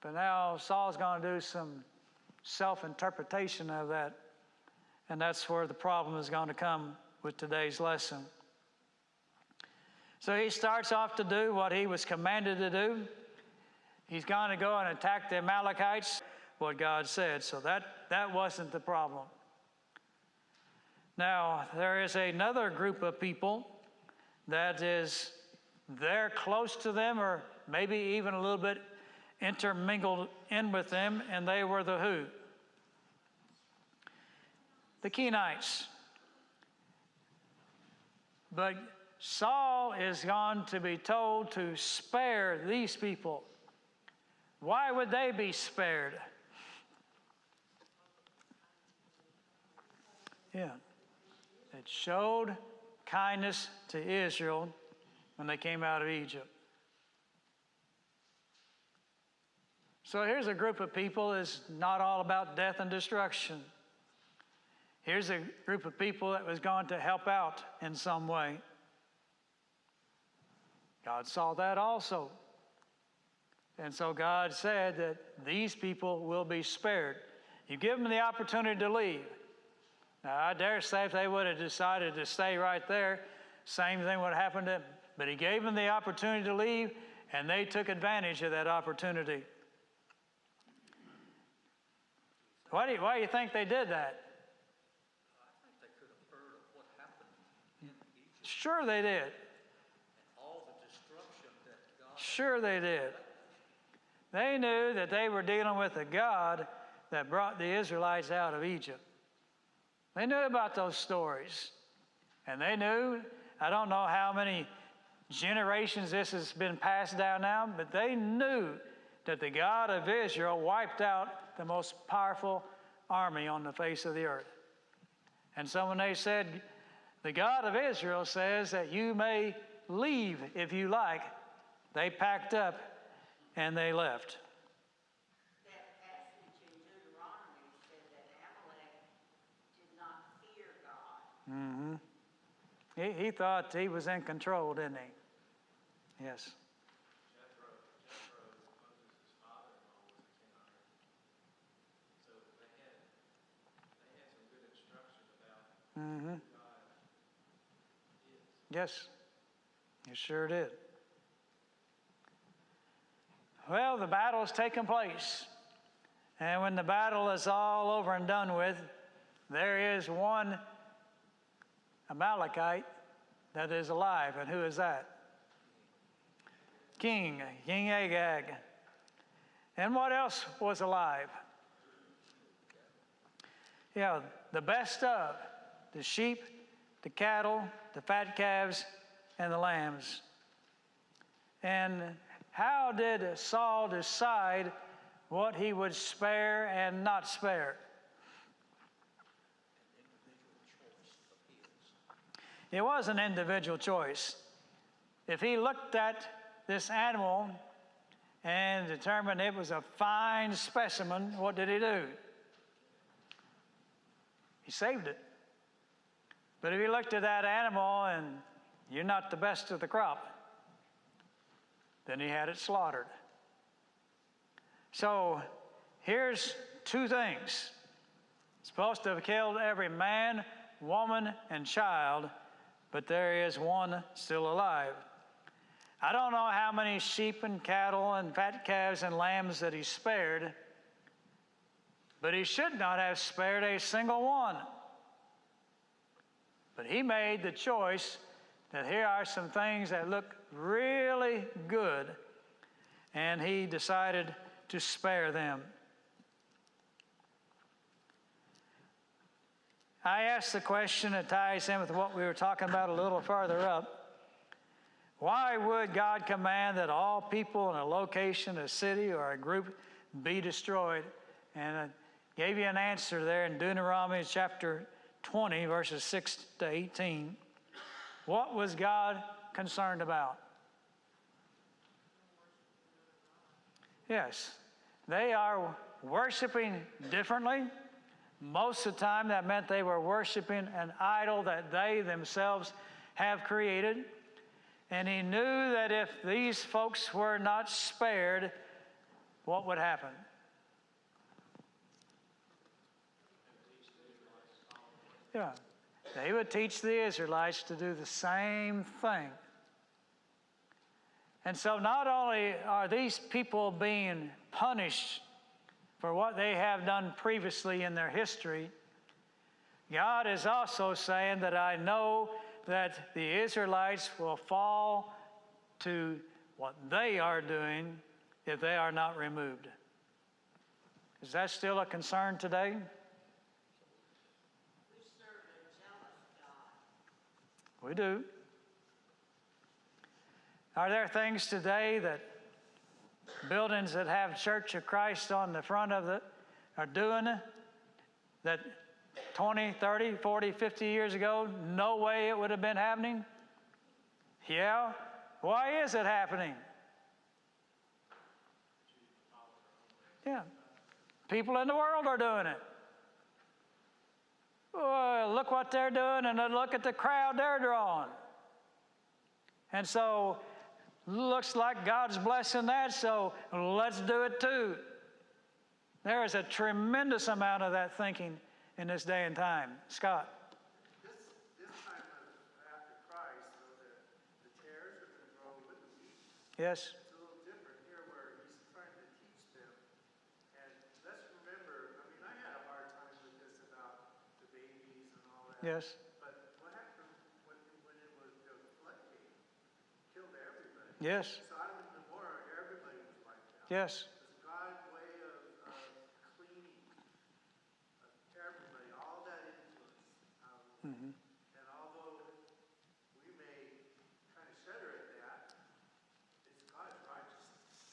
But now Saul's going to do some self-interpretation of that, and that's where the problem is going to come with today's lesson. So he starts off to do what he was commanded to do. He's going to go and attack the Amalekites, what God said. So that wasn't the problem. Now, there is another group of people that is there close to them, or maybe even a little bit intermingled in with them, and they were the who? The Kenites. But Saul is going to be told to spare these people. Why would they be spared? Yeah. It showed kindness to Israel when they came out of Egypt. So here's a group of people that's not all about death and destruction. Here's a group of people that was going to help out in some way. God saw that also. And so God said that these people will be spared. You give them the opportunity to leave. Now, I dare say if they would have decided to stay right there, same thing would have happened to them. But he gave them the opportunity to leave, and they took advantage of that opportunity. Why do you think they did that? I think they could have heard of what happened in Egypt. Sure they did. And all the destruction that God... Sure they did. They knew that they were dealing with a God that brought the Israelites out of Egypt. They knew about those stories. And they knew, I don't know how many generations this has been passed down now, but they knew that the God of Israel wiped out the most powerful army on the face of the earth. And so when they said, the God of Israel says that you may leave if you like, they packed up and they left. That passage in Deuteronomy said that Amalek did not fear God. Mm-hmm. He thought he was in control, didn't he? Yes. Jethro, Moses' father-in-law, was a Kenite. So they had some good instruction about who God is. Yes. You sure did. Well, the battle's taken place. And when the battle is all over and done with, there is one Amalekite that is alive. And who is that? King Agag. And what else was alive? Yeah, the best of the sheep, the cattle, the fat calves, and the lambs. And how did Saul decide what he would spare and not spare? It was an individual choice. If he looked at this animal and determined it was a fine specimen, what did he do? He saved it. But if he looked at that animal and you're not the best of the crop, then he had it slaughtered. So here's two things. It's supposed to have killed every man, woman, and child, but there is one still alive. I don't know how many sheep and cattle and fat calves and lambs that he spared, but he should not have spared a single one. But he made the choice that here are some things that look really good, and he decided to spare them. I asked the question that ties in with what we were talking about a little farther up. Why would God command that all people in a location, a city, or a group be destroyed? And I gave you an answer there in Deuteronomy chapter 20, verses 6 to 18. What was God concerned about? Yes, they are worshiping differently. Most of the time that meant they were worshiping an idol that they themselves have created. And he knew that if these folks were not spared, what would happen? Yeah. They would teach the Israelites to do the same thing. And so not only are these people being punished for what they have done previously in their history, God is also saying that I know that the Israelites will fall to what they are doing if they are not removed. Is that still a concern today? We serve a jealous God. We do. Are there things today that buildings that have Church of Christ on the front of it are doing that 20, 30, 40, 50 years ago, no way it would have been happening? Yeah. Why is it happening? Yeah. People in the world are doing it. Oh, look what they're doing, and then look at the crowd they're drawing. And so, looks like God's blessing that, so let's do it too. There is a tremendous amount of that thinking in this day and time. Scott. This time of after Christ, so the tares are going to grow with the wheat. Yes. It's a little different here where he's trying to teach them. And let's remember, I mean, I had a hard time with this about the babies and all that. Yes. But what happened when it was the flood came? Killed everybody. Yes. Sodom and Gomorrah, everybody was wiped out. Yes. It's God's way of cleaning everybody, all that influence. And although we may kind of shudder at that, it's God's righteousness.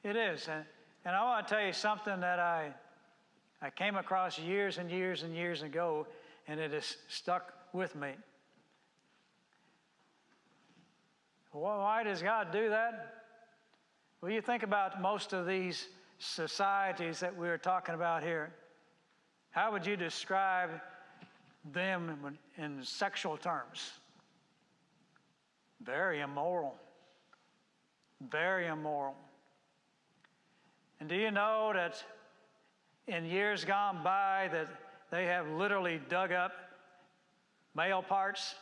It is. And I want to tell you something that I came across years and years and years ago, and it has stuck with me. Why does God do that? Well, you think about most of these societies that we're talking about here. How would you describe them in sexual terms? Very immoral. Very immoral. And do you know that in years gone by that they have literally dug up male parts,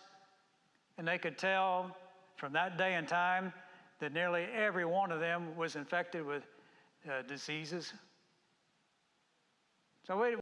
and they could tell from that day and time that nearly every one of them was infected with diseases? So